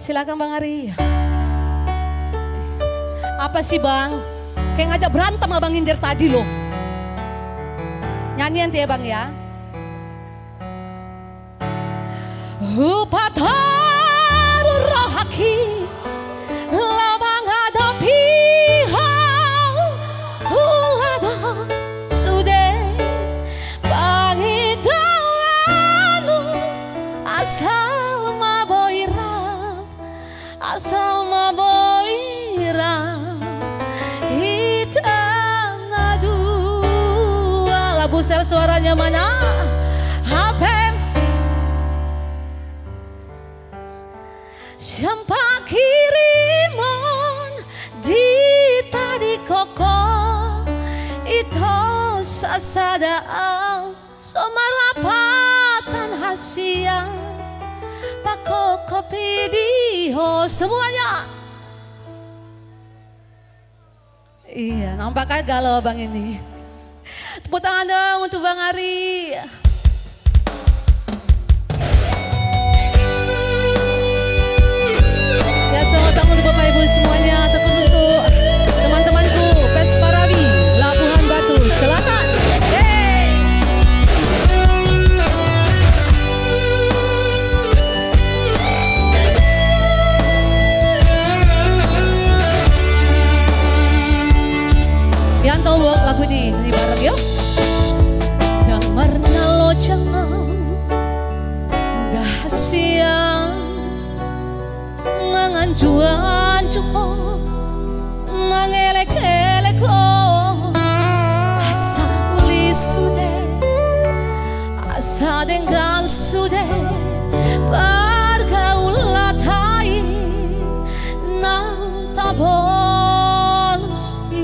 Silakan Bang Ari. Apa sih Bang? Kayak ngajak berantem Abang Indir tadi loh. Nyanyi nanti ya Bang ya. Upataru rohaki lamang hadapi ulada sude pangidawanu asal maboirap hitanadu. Labu sel suaranya mana? Hapem Sampai kirimon di tadi koko itu sasadaan somarapatan hasia pako kopi diho semuanya. Iya, nampaknya galau Bang ini. Tepuk tangan dong untuk Bang Ari. Selamat untuk Bapak Ibu semuanya, terkhusus untuk teman-temanku Vespa Rabi, Labuhan Batu Selatan. Hey. Yang tahu lagu ini bareng yuk. Nang marna lo jangan dah siang manganjuan cuko mangelek-elek asa uli sude asa dengan sude pergaulatai nang tabon si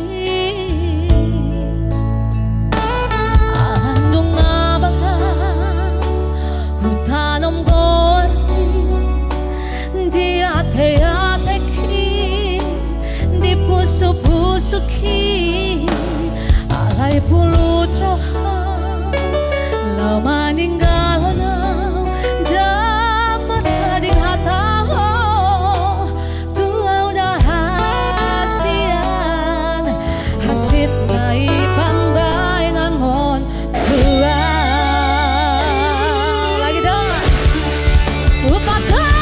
andung ngabakas hutanom hati-hati di pusu-pusuki alay pulut roha lama ninggalana damar tading hataho tua udah hasian hasit nai pambainan mon tua lagi dong upata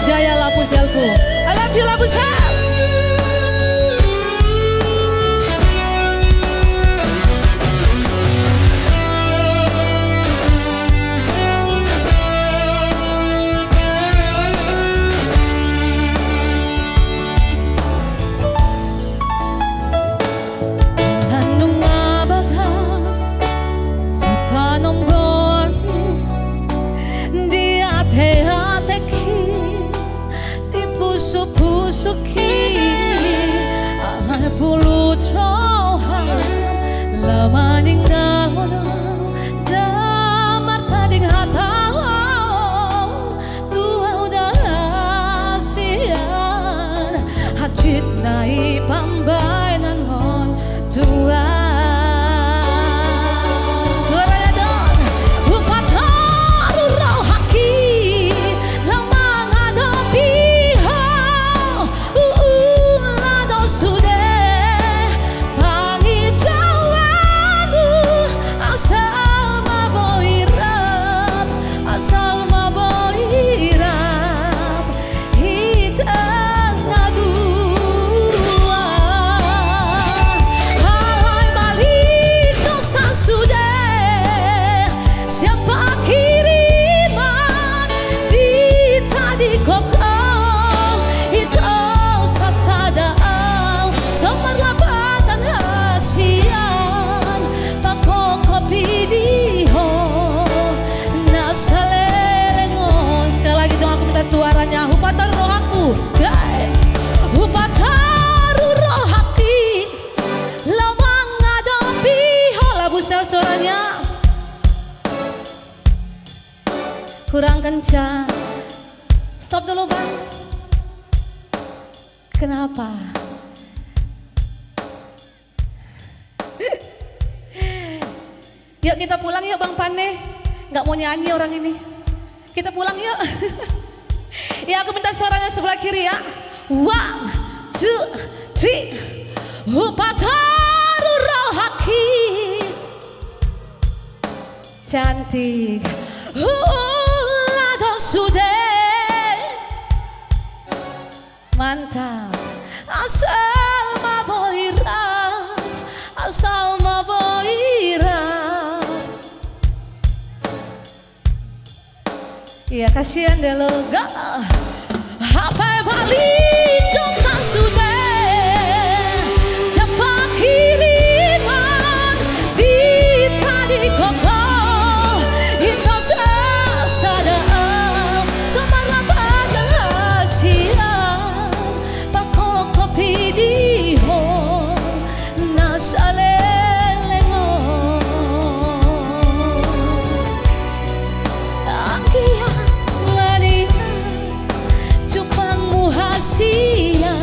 Jaya Lapuselku. I love you Lapusel. Landung mabagas tanom gori di ate-ate pusuki alay pulut roha lama ninggalana damar tading hataho tua udah sian hajit nai pambainan mon tua. Hitan adu suaranya hupatan rohaku, hupataru rohaki, lawang ngadopi hola busel suaranya kurang kencang. Stop dulu bang. Kenapa? Yuk kita pulang yuk Bang Pane. Nggak mau nyanyi orang ini. Kita pulang yuk. Ya aku minta suaranya sebelah kiri ya. 1, 2, 3. Hupataru rohaki. Cantik. Lado sude. Mantap. Asal maboira. Asal maboira. Iya kasihan deh lo. Hapai balik dosa sudah. Siapa kiriman di tadi koko. Itu sadar semara pada siang. Pakok kopi diho nasale. Sia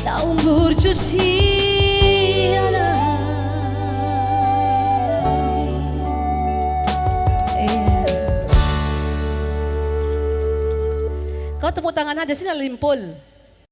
tahu burcusiana. Kau tepuk tangan aja sini limpul.